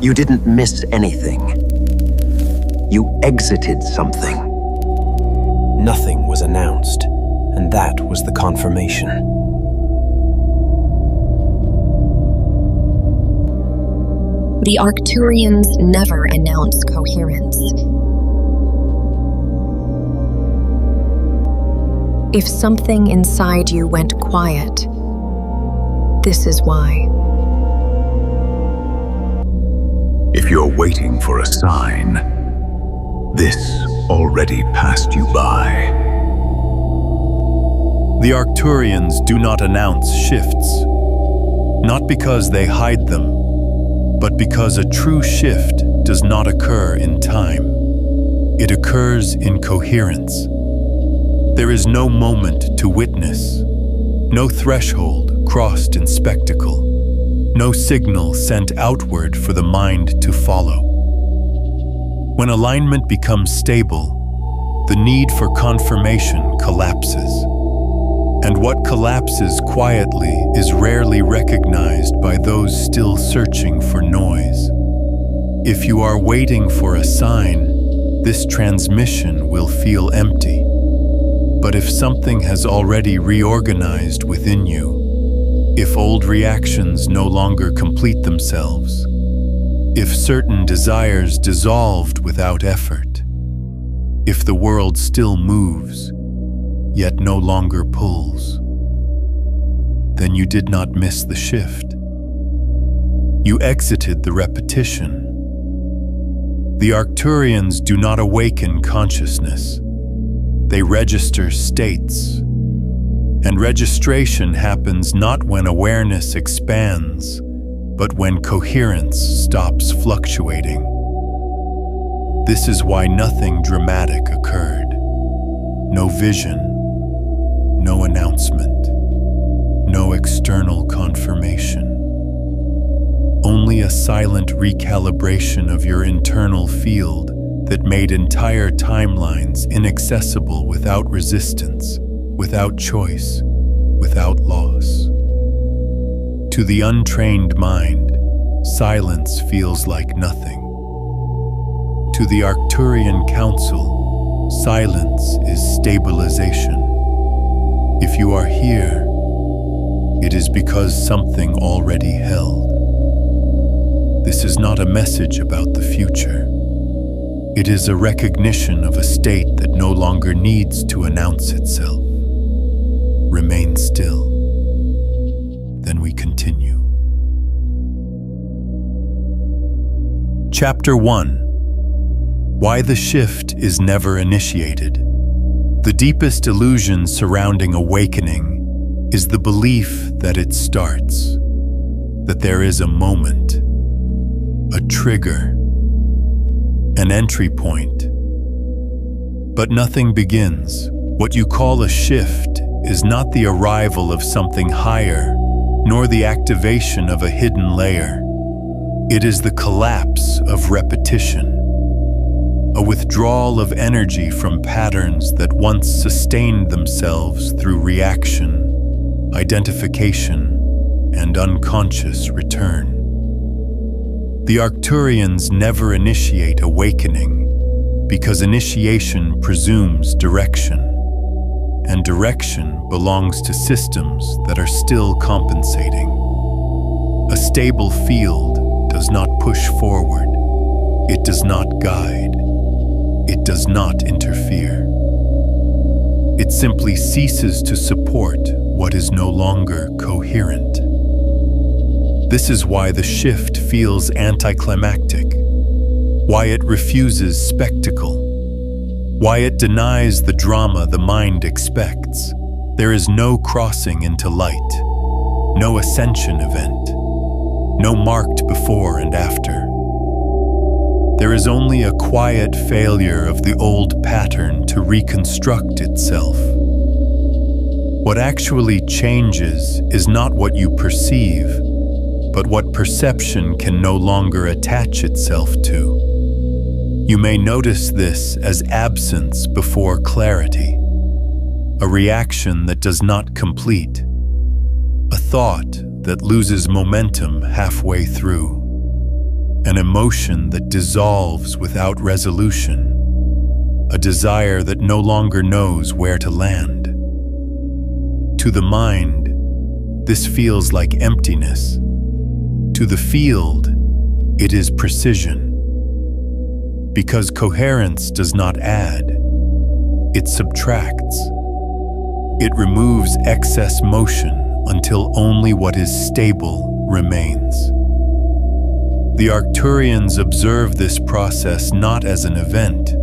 You didn't miss anything. You exited something. Nothing was announced, and that was the confirmation. The Arcturians never announce coherence. If something inside you went quiet, this is why. If you're waiting for a sign, this already passed you by. The Arcturians do not announce shifts, not because they hide them, but because a true shift does not occur in time. It occurs in coherence. There is no moment to witness, no threshold crossed in spectacle, no signal sent outward for the mind to follow. When alignment becomes stable, the need for confirmation collapses. And what collapses quietly is rarely recognized by those still searching for noise. If you are waiting for a sign, this transmission will feel empty. But if something has already reorganized within you, if old reactions no longer complete themselves, if certain desires dissolved without effort, if the world still moves, yet no longer pulls, then you did not miss the shift. You exited the repetition. The Arcturians do not awaken consciousness. They register states. And registration happens not when awareness expands, but when coherence stops fluctuating. This is why nothing dramatic occurred. No vision, no announcement, no external confirmation. Only a silent recalibration of your internal field that made entire timelines inaccessible without resistance, without choice, without loss. To the untrained mind, silence feels like nothing. To the Arcturian Council, silence is stabilization. If you are here, it is because something already held. This is not a message about the future. It is a recognition of a state that no longer needs to announce itself. Remain still. Then we continue. Chapter 1. Why the shift is never initiated. The deepest illusion surrounding awakening is the belief that it starts, that there is a moment, a trigger, an entry point. But nothing begins. What you call a shift is not the arrival of something higher, nor the activation of a hidden layer. It is the collapse of repetition, a withdrawal of energy from patterns that once sustained themselves through reaction, identification, and unconscious return. The Arcturians never initiate awakening because initiation presumes direction, and direction belongs to systems that are still compensating. A stable field does not push forward. It does not guide. It does not interfere. It simply ceases to support what is no longer coherent. This is why the shift feels anticlimactic, why it refuses spectacle, why it denies the drama the mind expects. There is no crossing into light, no ascension event, no marked before and after. There is only a quiet failure of the old pattern to reconstruct itself. What actually changes is not what you perceive, but what perception can no longer attach itself to. You may notice this as absence before clarity, a reaction that does not complete, a thought that loses momentum halfway through, an emotion that dissolves without resolution, a desire that no longer knows where to land. To the mind, this feels like emptiness. To the field, it is precision. Because coherence does not add, it subtracts. It removes excess motion until only what is stable remains. The Arcturians observe this process not as an event,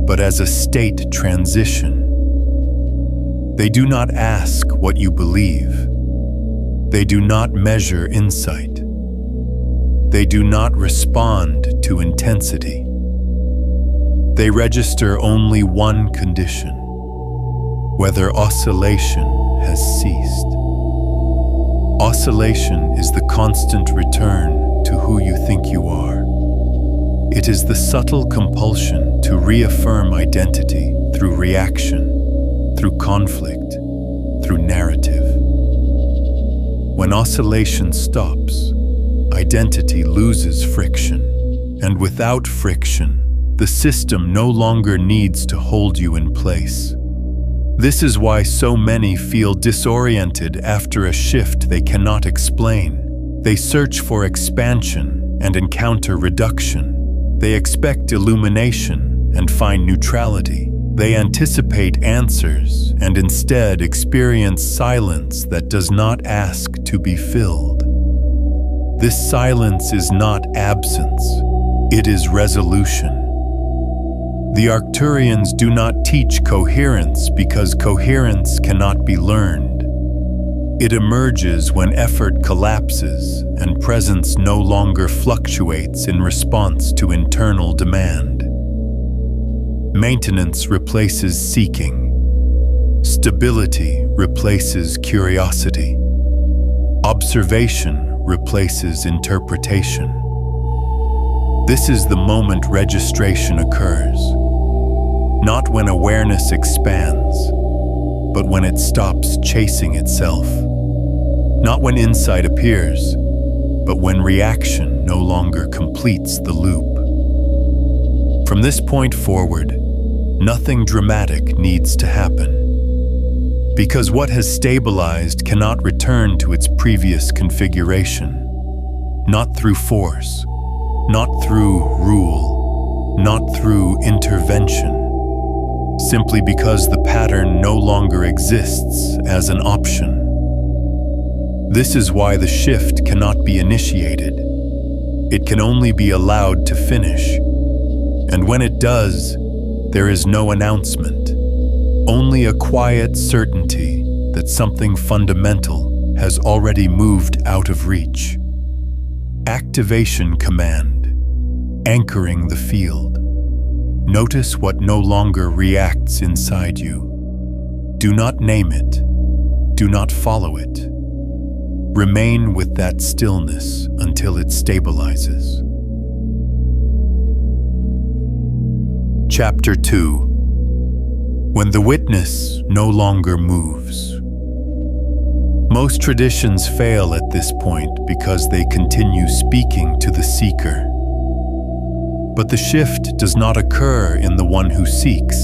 but as a state transition. They do not ask what you believe. They do not measure insight. They do not respond to intensity. They register only one condition: whether oscillation has ceased. Oscillation is the constant return to who you think you are. It is the subtle compulsion to reaffirm identity through reaction, through conflict, through narrative. When oscillation stops, identity loses friction, and without friction, the system no longer needs to hold you in place. This is why so many feel disoriented after a shift they cannot explain. They search for expansion and encounter reduction. They expect illumination and find neutrality. They anticipate answers and instead experience silence that does not ask to be filled. This silence is not absence, it is resolution. The Arcturians do not teach coherence because coherence cannot be learned. It emerges when effort collapses and presence no longer fluctuates in response to internal demand. Maintenance replaces seeking. Stability replaces curiosity. Observation replaces interpretation. This is the moment registration occurs. Not when awareness expands, but when it stops chasing itself. Not when insight appears, but when reaction no longer completes the loop. From this point forward, nothing dramatic needs to happen. Because what has stabilized cannot return to its previous configuration. Not through force, not through rule, not through intervention. Simply because the pattern no longer exists as an option. This is why the shift cannot be initiated. It can only be allowed to finish. And when it does, there is no announcement, only a quiet certainty that something fundamental has already moved out of reach. Activation command, anchoring the field. Notice what no longer reacts inside you. Do not name it. Do not follow it. Remain with that stillness until it stabilizes. Chapter 2. When the witness no longer moves. Most traditions fail at this point because they continue speaking to the seeker. But the shift does not occur in the one who seeks.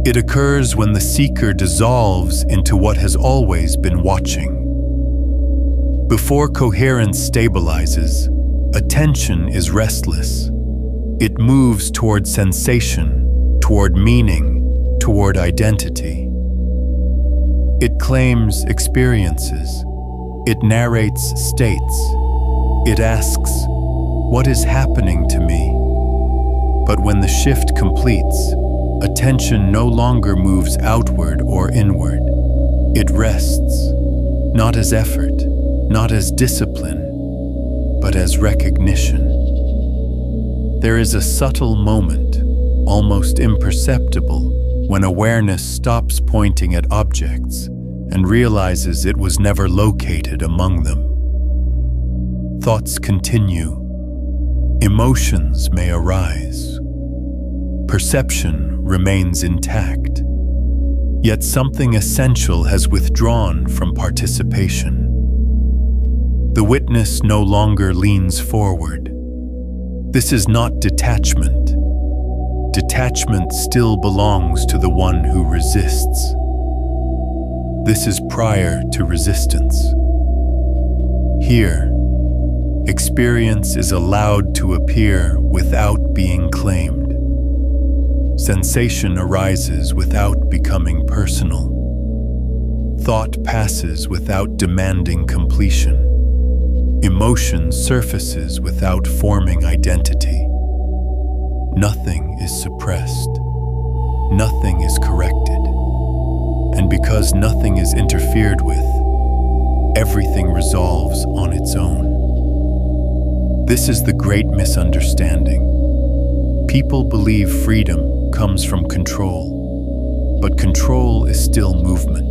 It occurs when the seeker dissolves into what has always been watching. Before coherence stabilizes, attention is restless. It moves toward sensation, toward meaning, toward identity. It claims experiences. It narrates states. It asks, "What is happening to me?" But when the shift completes, attention no longer moves outward or inward. It rests, not as effort, not as discipline, but as recognition. There is a subtle moment, almost imperceptible, when awareness stops pointing at objects and realizes it was never located among them. Thoughts continue. Emotions may arise. Perception remains intact. Yet something essential has withdrawn from participation. The witness no longer leans forward. This is not detachment. Detachment still belongs to the one who resists. This is prior to resistance. Here, experience is allowed to appear without being claimed. Sensation arises without becoming personal. Thought passes without demanding completion. Emotion surfaces without forming identity. Nothing is suppressed. Nothing is corrected. And because nothing is interfered with, everything resolves on its own. This is the great misunderstanding. People believe freedom comes from control, but control is still movement.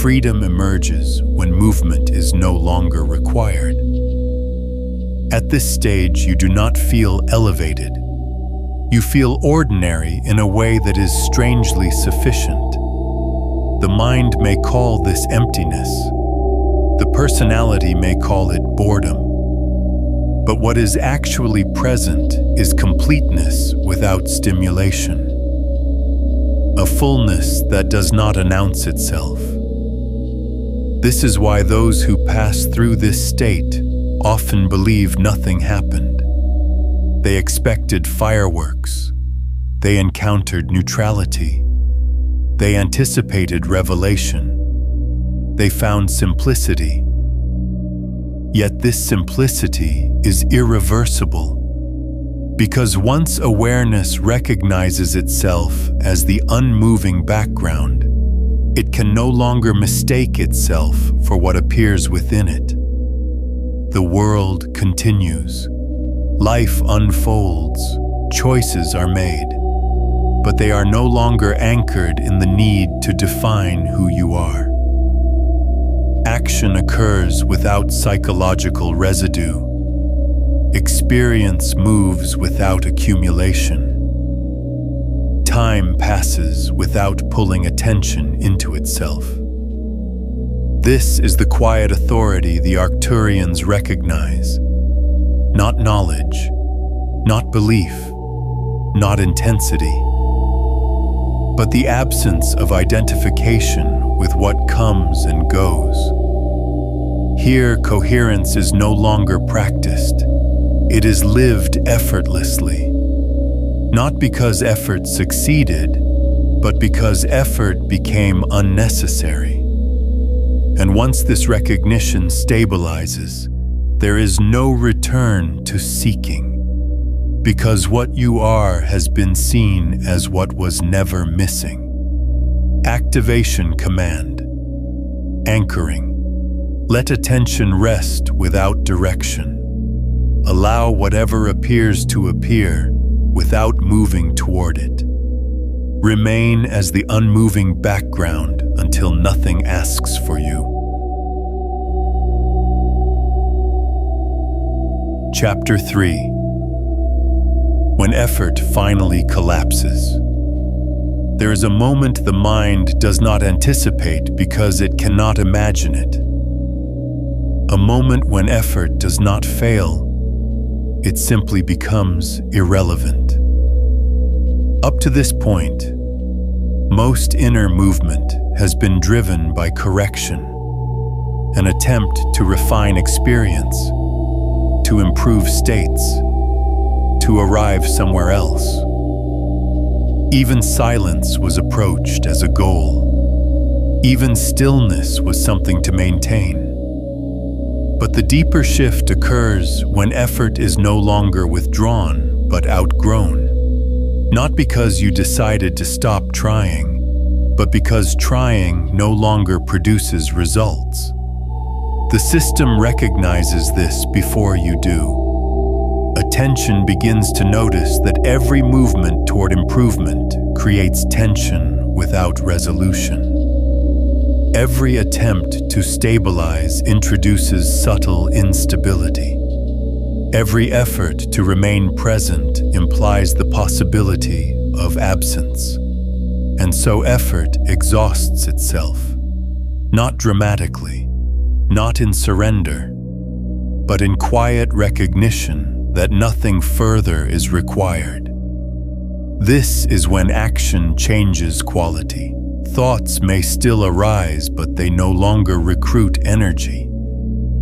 Freedom emerges when movement is no longer required. At this stage, you do not feel elevated. You feel ordinary in a way that is strangely sufficient. The mind may call this emptiness. The personality may call it boredom. But what is actually present is completeness without stimulation. A fullness that does not announce itself. This is why those who pass through this state often believe nothing happened. They expected fireworks. They encountered neutrality. They anticipated revelation. They found simplicity. Yet this simplicity is irreversible, because once awareness recognizes itself as the unmoving background, it can no longer mistake itself for what appears within it. The world continues. Life unfolds. Choices are made. But they are no longer anchored in the need to define who you are. Action occurs without psychological residue. Experience moves without accumulation. Time passes without pulling attention into itself. This is the quiet authority the Arcturians recognize. Not knowledge, not belief, not intensity, but the absence of identification with what comes and goes. Here, coherence is no longer practiced. It is lived effortlessly. Not because effort succeeded, but because effort became unnecessary. And once this recognition stabilizes, there is no return to seeking, because what you are has been seen as what was never missing. Activation command. Anchoring. Let attention rest without direction. Allow whatever appears to appear without moving toward it. Remain as the unmoving background until nothing asks for you. Chapter 3. When effort finally collapses. There is a moment the mind does not anticipate because it cannot imagine it. A moment when effort does not fail. It simply becomes irrelevant. Up to this point, most inner movement has been driven by correction, an attempt to refine experience, to improve states, to arrive somewhere else. Even silence was approached as a goal. Even stillness was something to maintain. But the deeper shift occurs when effort is no longer withdrawn, but outgrown. Not because you decided to stop trying, but because trying no longer produces results. The system recognizes this before you do. Attention begins to notice that every movement toward improvement creates tension without resolution. Every attempt to stabilize introduces subtle instability. Every effort to remain present implies the possibility of absence. And so effort exhausts itself, not dramatically, not in surrender, but in quiet recognition that nothing further is required. This is when action changes quality. Thoughts may still arise, but they no longer recruit energy.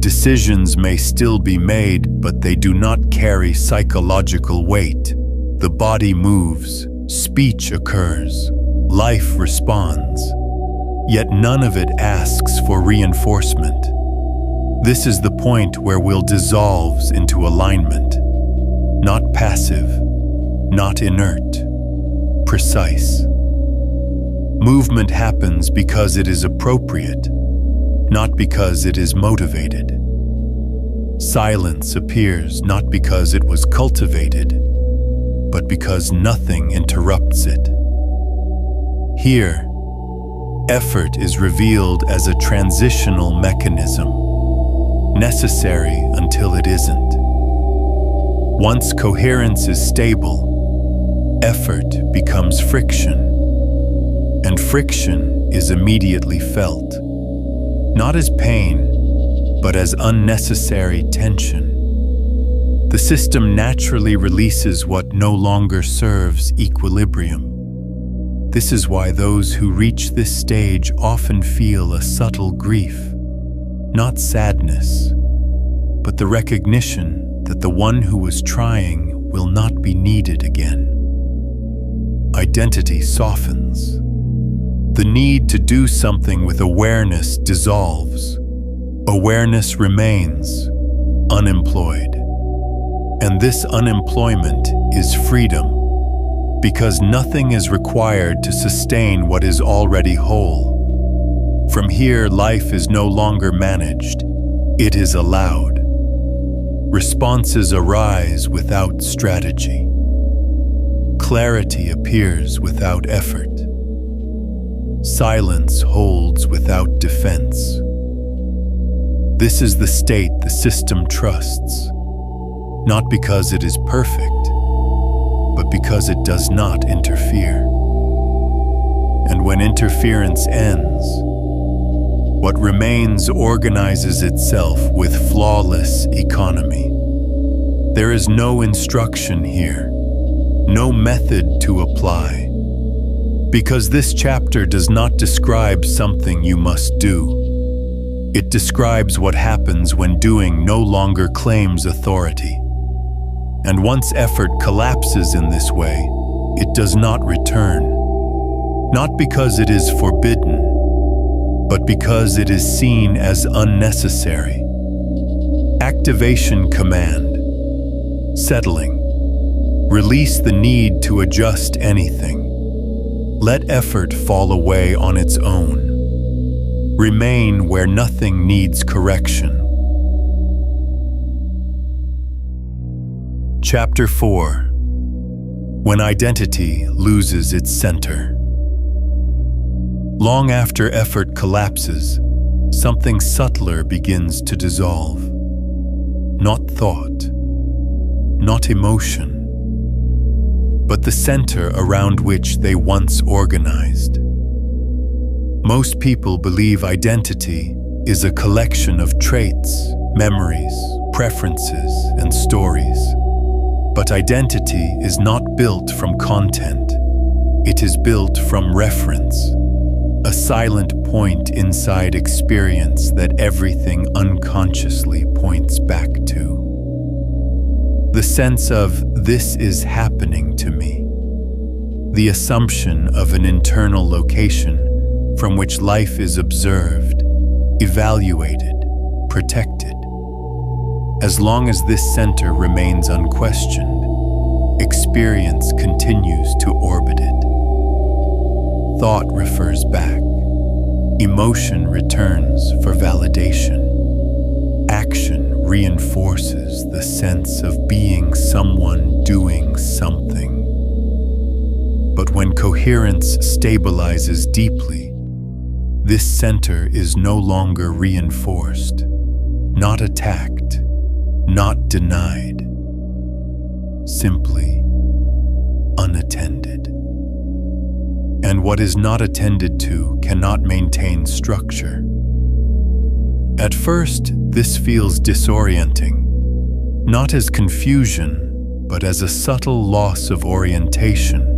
Decisions may still be made, but they do not carry psychological weight. The body moves, speech occurs, life responds, yet none of it asks for reinforcement. This is the point where will dissolves into alignment, not passive, not inert, precise. Movement happens because it is appropriate, not because it is motivated. Silence appears not because it was cultivated, but because nothing interrupts it. Here, effort is revealed as a transitional mechanism, necessary until it isn't. Once coherence is stable, effort becomes friction, and friction is immediately felt, not as pain, but as unnecessary tension. The system naturally releases what no longer serves equilibrium. This is why those who reach this stage often feel a subtle grief, not sadness, but the recognition that the one who was trying will not be needed again. Identity softens. The need to do something with awareness dissolves. Awareness remains unemployed. And this unemployment is freedom, because nothing is required to sustain what is already whole. From here, life is no longer managed, it is allowed. Responses arise without strategy. Clarity appears without effort. Silence holds without defense. This is the state the system trusts, not because it is perfect, but because it does not interfere. And when interference ends, what remains organizes itself with flawless economy. There is no instruction here, no method to apply, because this chapter does not describe something you must do. It describes what happens when doing no longer claims authority. And once effort collapses in this way, it does not return, not because it is forbidden, but because it is seen as unnecessary. Activation command, settling, release the need to adjust anything. Let effort fall away on its own. Remain where nothing needs correction. Chapter 4. When identity loses its center. Long after effort collapses, something subtler begins to dissolve. Not thought, not emotion, but the center around which they once organized. Most people believe identity is a collection of traits, memories, preferences, and stories. But identity is not built from content. It is built from reference, a silent point inside experience that everything unconsciously points back to. The sense of "this is happening to me." The assumption of an internal location from which life is observed, evaluated, protected. As long as this center remains unquestioned, experience continues to orbit it. Thought refers back. Emotion returns for validation. Action reinforces the sense of being someone doing something. But when coherence stabilizes deeply, this center is no longer reinforced, not attacked, not denied, simply unattended. And what is not attended to cannot maintain structure. At first, this feels disorienting. not as confusion, but as a subtle loss of orientation.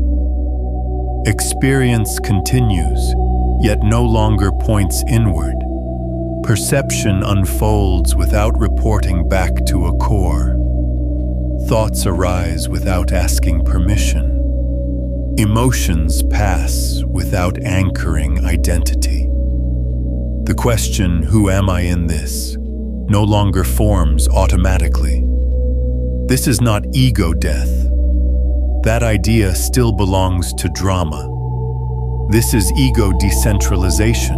Experience continues, yet no longer points inward. Perception unfolds without reporting back to a core. Thoughts arise without asking permission. Emotions pass without anchoring identity. The question, "Who am I in this?" no longer forms automatically. This is not ego death. That idea still belongs to drama. This is ego decentralization.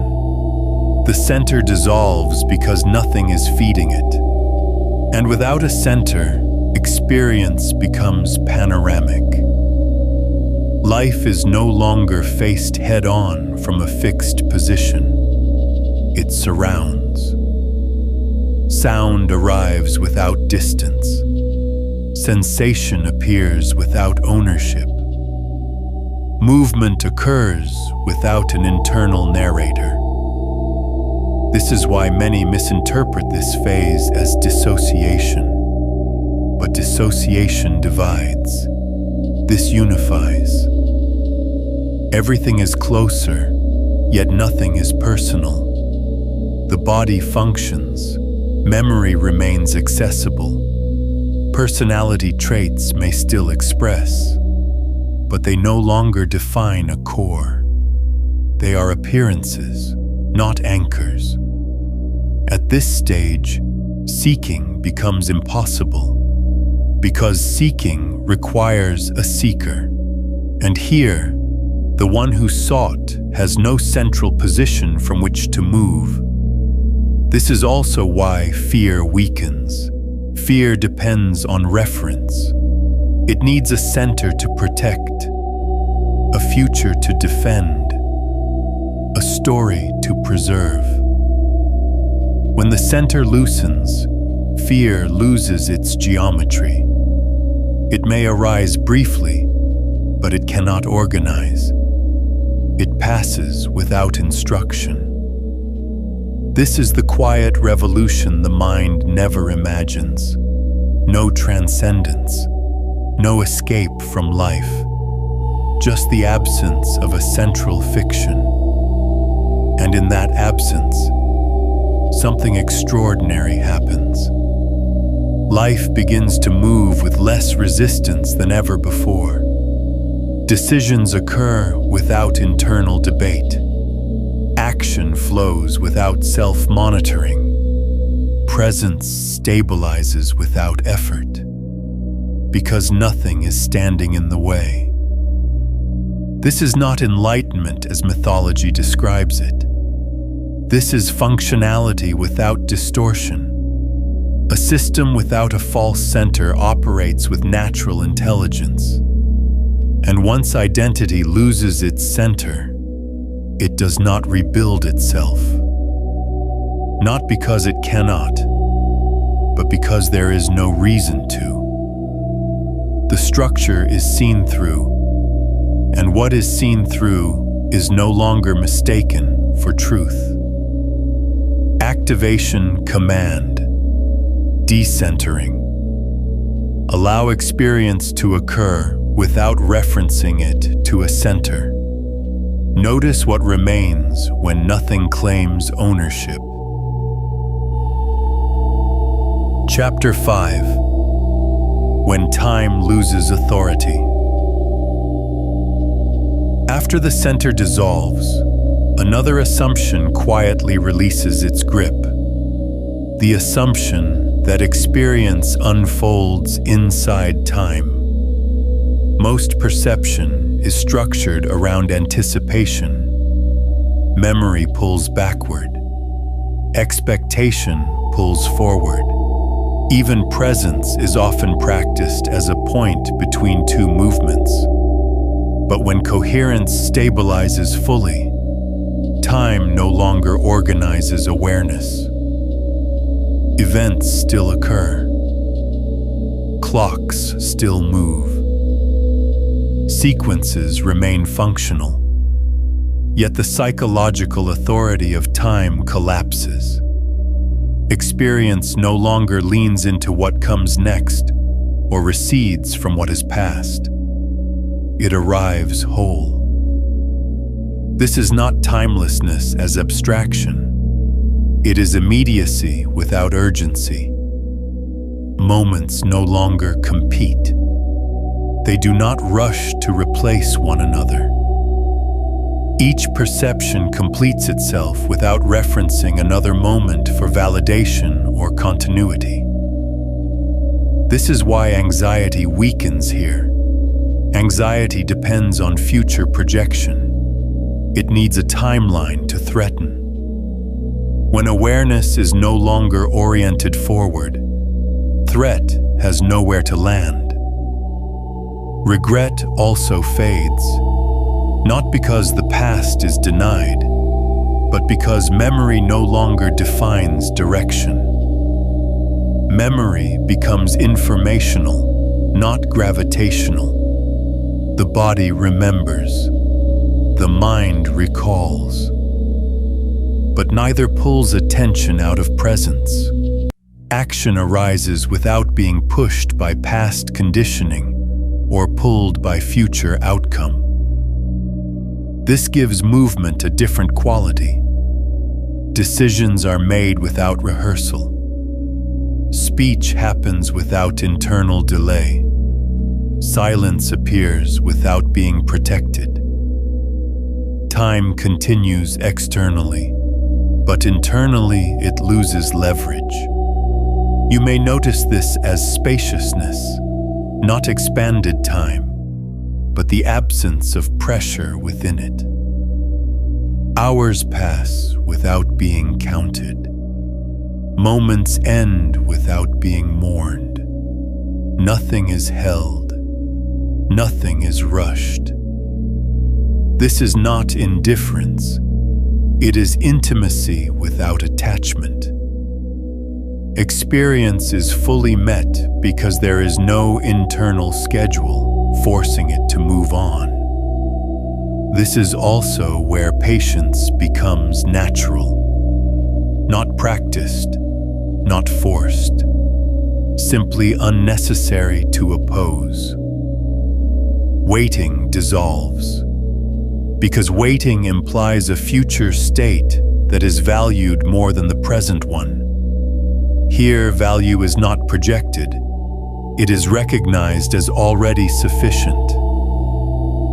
The center dissolves because nothing is feeding it. And without a center, experience becomes panoramic. Life is no longer faced head-on from a fixed position. It surrounds. Sound arrives without distance. Sensation appears without ownership. Movement occurs without an internal narrator. This is why many misinterpret this phase as dissociation. But dissociation divides. This unifies. Everything is closer, yet nothing is personal. The body functions. Memory remains accessible. Personality traits may still express, but they no longer define a core. They are appearances, not anchors. At this stage, seeking becomes impossible, because seeking requires a seeker. And here, the one who sought has no central position from which to move. This is also why fear weakens. Fear depends on reference. It needs a center to protect, a future to defend, a story to preserve. When the center loosens, fear loses its geometry. It may arise briefly, but it cannot organize. It passes without instruction. This is the quiet revolution the mind never imagines. No transcendence, no escape from life, just the absence of a central fiction. And in that absence, something extraordinary happens. Life begins to move with less resistance than ever before. Decisions occur without internal debate. Action flows without self-monitoring. Presence stabilizes without effort, because nothing is standing in the way. This is not enlightenment as mythology describes it. This is functionality without distortion. A system without a false center operates with natural intelligence. And once identity loses its center, it does not rebuild itself. Not because it cannot, but because there is no reason to. The structure is seen through, and what is seen through is no longer mistaken for truth. Activation command, decentering. Allow experience to occur without referencing it to a center. Notice what remains when nothing claims ownership. Chapter 5. When time loses authority. After the center dissolves, another assumption quietly releases its grip. The assumption that experience unfolds inside time. Most perception is structured around anticipation. Memory pulls backward. Expectation pulls forward. Even presence is often practiced as a point between two movements. But when coherence stabilizes fully, time no longer organizes awareness. Events still occur. Clocks still move. Sequences remain functional. Yet the psychological authority of time collapses. Experience no longer leans into what comes next or recedes from what is past. It arrives whole. This is not timelessness as abstraction. It is immediacy without urgency. Moments no longer compete. They do not rush to replace one another. Each perception completes itself without referencing another moment for validation or continuity. This is why anxiety weakens here. Anxiety depends on future projection. It needs a timeline to threaten. When awareness is no longer oriented forward, threat has nowhere to land. Regret also fades, not because the past is denied, but because memory no longer defines direction. Memory becomes informational, not gravitational. The body remembers. The mind recalls. But neither pulls attention out of presence. Action arises without being pushed by past conditioning or pulled by future outcome. This gives movement a different quality. Decisions are made without rehearsal. Speech happens without internal delay. Silence appears without being protected. Time continues externally, but internally it loses leverage. You may notice this as spaciousness, not expanded time, but the absence of pressure within it. Hours pass without being counted. Moments end without being mourned. Nothing is held. Nothing is rushed. This is not indifference. It is intimacy without attachment. Experience is fully met because there is no internal schedule forcing it to move on. This is also where patience becomes natural. Not practiced, not forced, simply unnecessary to oppose. Waiting dissolves, because waiting implies a future state that is valued more than the present one. Here, value is not projected. It is recognized as already sufficient.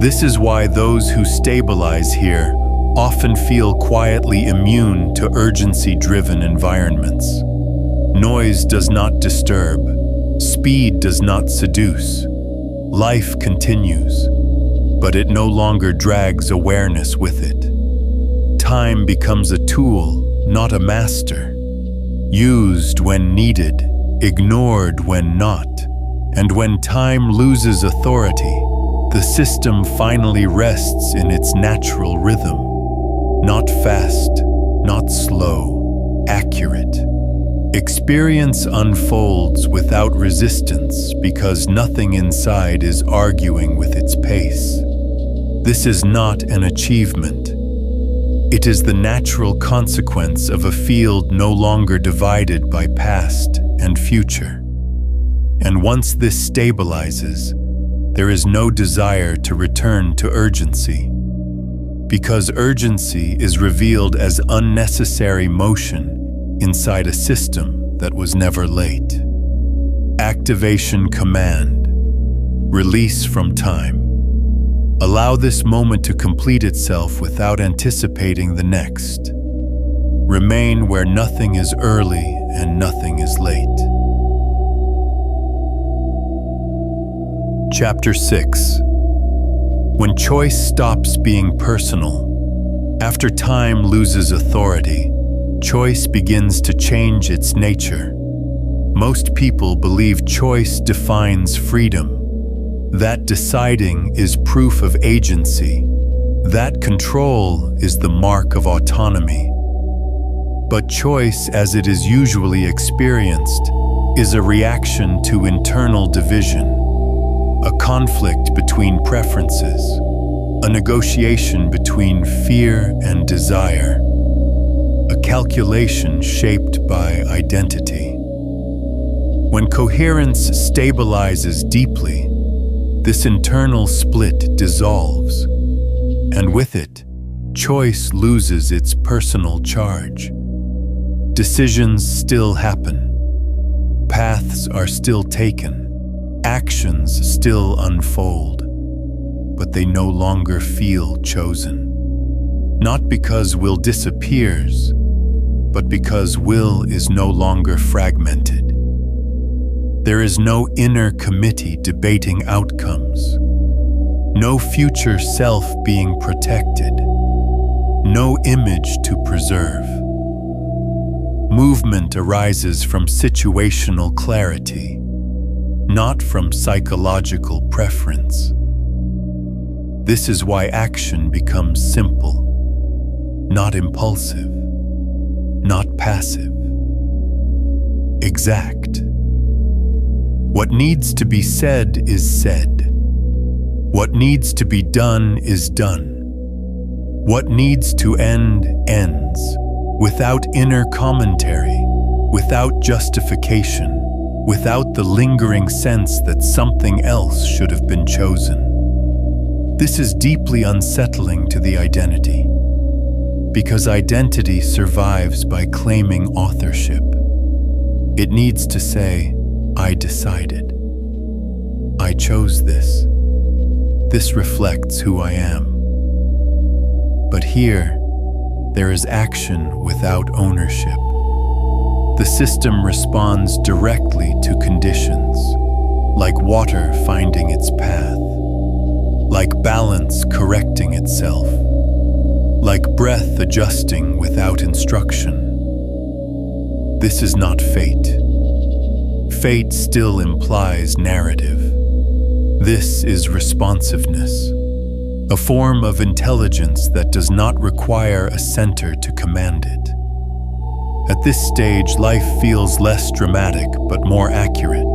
This is why those who stabilize here often feel quietly immune to urgency-driven environments. Noise does not disturb. Speed does not seduce. Life continues, but it no longer drags awareness with it. Time becomes a tool, not a master. Used when needed, ignored when not. And when time loses authority, the system finally rests in its natural rhythm. Not fast, not slow, accurate. Experience unfolds without resistance because nothing inside is arguing with its pace. This is not an achievement. It is the natural consequence of a field no longer divided by past and future. And once this stabilizes, there is no desire to return to urgency. Because urgency is revealed as unnecessary motion inside a system that was never late. Activation command. Release from time. Allow this moment to complete itself without anticipating the next. Remain where nothing is early and nothing is late. Chapter 6. When choice stops being personal. After time loses authority, choice begins to change its nature. Most people believe choice defines freedom. That deciding is proof of agency. That control is the mark of autonomy. But choice, as it is usually experienced, is a reaction to internal division, a conflict between preferences, a negotiation between fear and desire. a calculation shaped by identity. When coherence stabilizes deeply, this internal split dissolves, and with it, choice loses its personal charge. Decisions still happen. Paths are still taken. Actions still unfold. But they no longer feel chosen. Not because will disappears, but because will is no longer fragmented. There is no inner committee debating outcomes. No future self being protected. No image to preserve. Movement arises from situational clarity, not from psychological preference. This is why action becomes simple, not impulsive, not passive. Exact. What needs to be said is said. What needs to be done is done. What needs to end ends, without inner commentary, without justification, without the lingering sense that something else should have been chosen. This is deeply unsettling to the identity, because identity survives by claiming authorship. It needs to say, I decided. I chose this. This reflects who I am. But here, there is action without ownership. The system responds directly to conditions, like water finding its path, like balance correcting itself, like breath adjusting without instruction. This is not fate. Fate still implies narrative. This is responsiveness, a form of intelligence that does not require a center to command it. At this stage, life feels less dramatic but more accurate.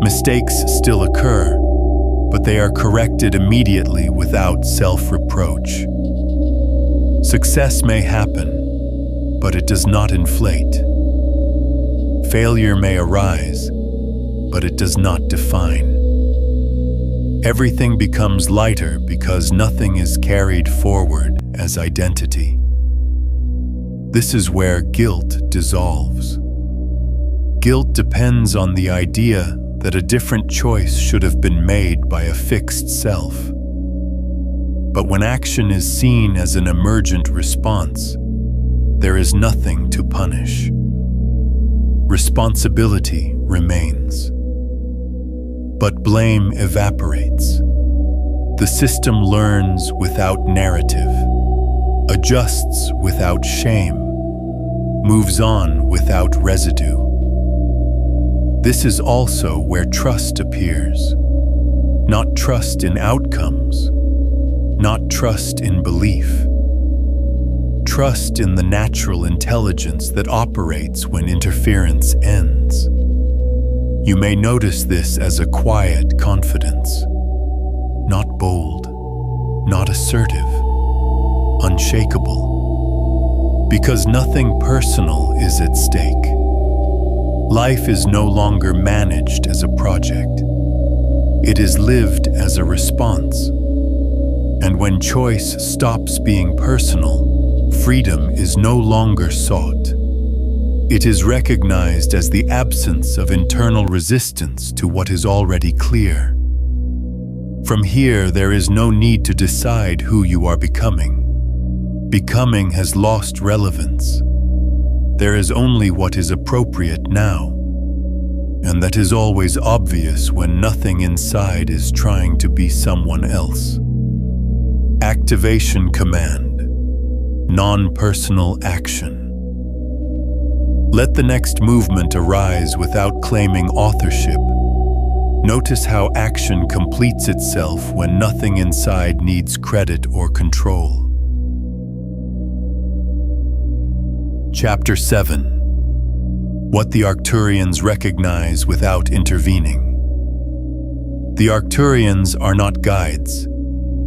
Mistakes still occur, but they are corrected immediately without self-reproach. Success may happen, but it does not inflate. Failure may arise, but it does not define. Everything becomes lighter because nothing is carried forward as identity. This is where guilt dissolves. Guilt depends on the idea that a different choice should have been made by a fixed self. But when action is seen as an emergent response, there is nothing to punish. Responsibility remains. But blame evaporates. The system learns without narrative, adjusts without shame, moves on without residue. This is also where trust appears. Not trust in outcomes, not trust in belief. Trust in the natural intelligence that operates when interference ends. You may notice this as a quiet confidence, not bold, not assertive, unshakable, because nothing personal is at stake. Life is no longer managed as a project. It is lived as a response. And when choice stops being personal, freedom is no longer sought. It is recognized as the absence of internal resistance to what is already clear. From here, there is no need to decide who you are becoming. Becoming has lost relevance. There is only what is appropriate now, and that is always obvious when nothing inside is trying to be someone else. Activation command, non-personal action. Let the next movement arise without claiming authorship. Notice how action completes itself when nothing inside needs credit or control. Chapter 7. What the Arcturians recognize without intervening. The Arcturians are not guides.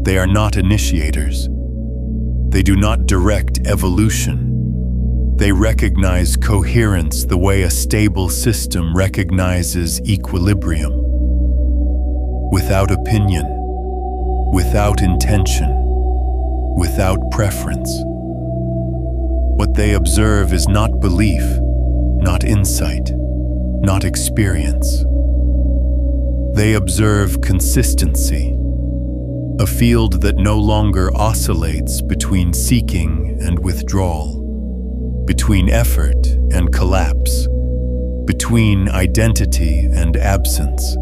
They are not initiators. They do not direct evolution. They recognize coherence the way a stable system recognizes equilibrium. Without opinion, without intention, without preference. What they observe is not belief, not insight, not experience. They observe consistency, a field that no longer oscillates between seeking and withdrawal, between effort and collapse, between identity and absence.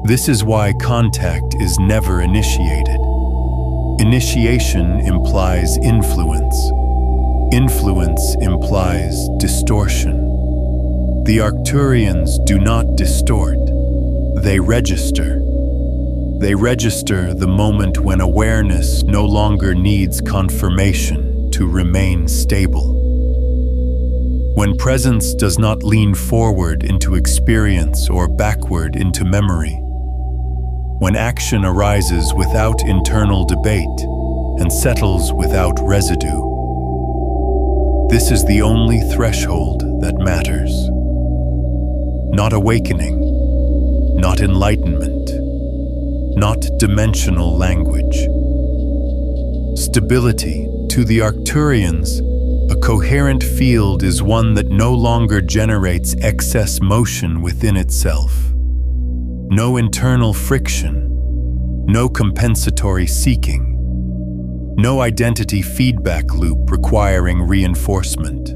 This is why contact is never initiated. Initiation implies influence. Influence implies distortion. The Arcturians do not distort. They register. They register the moment when awareness no longer needs confirmation to remain stable. When presence does not lean forward into experience or backward into memory. When action arises without internal debate and settles without residue. This is the only threshold that matters. Not awakening, not enlightenment, not dimensional language. Stability, to the Arcturians, a coherent field is one that no longer generates excess motion within itself. No internal friction, no compensatory seeking, no identity feedback loop requiring reinforcement.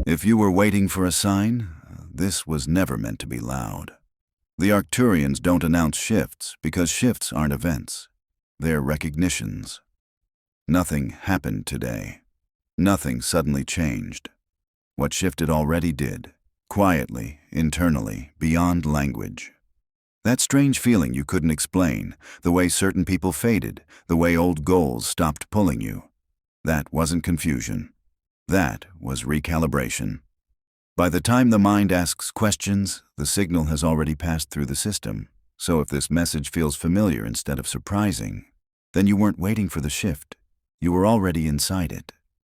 If you were waiting for a sign, this was never meant to be loud. The Arcturians don't announce shifts because shifts aren't events. They're recognitions. Nothing happened today. Nothing suddenly changed. What shifted already did, quietly, internally, beyond language. That strange feeling you couldn't explain, the way certain people faded, the way old goals stopped pulling you. That wasn't confusion. That was recalibration. By the time the mind asks questions, the signal has already passed through the system. So if this message feels familiar instead of surprising, then you weren't waiting for the shift. You were already inside it.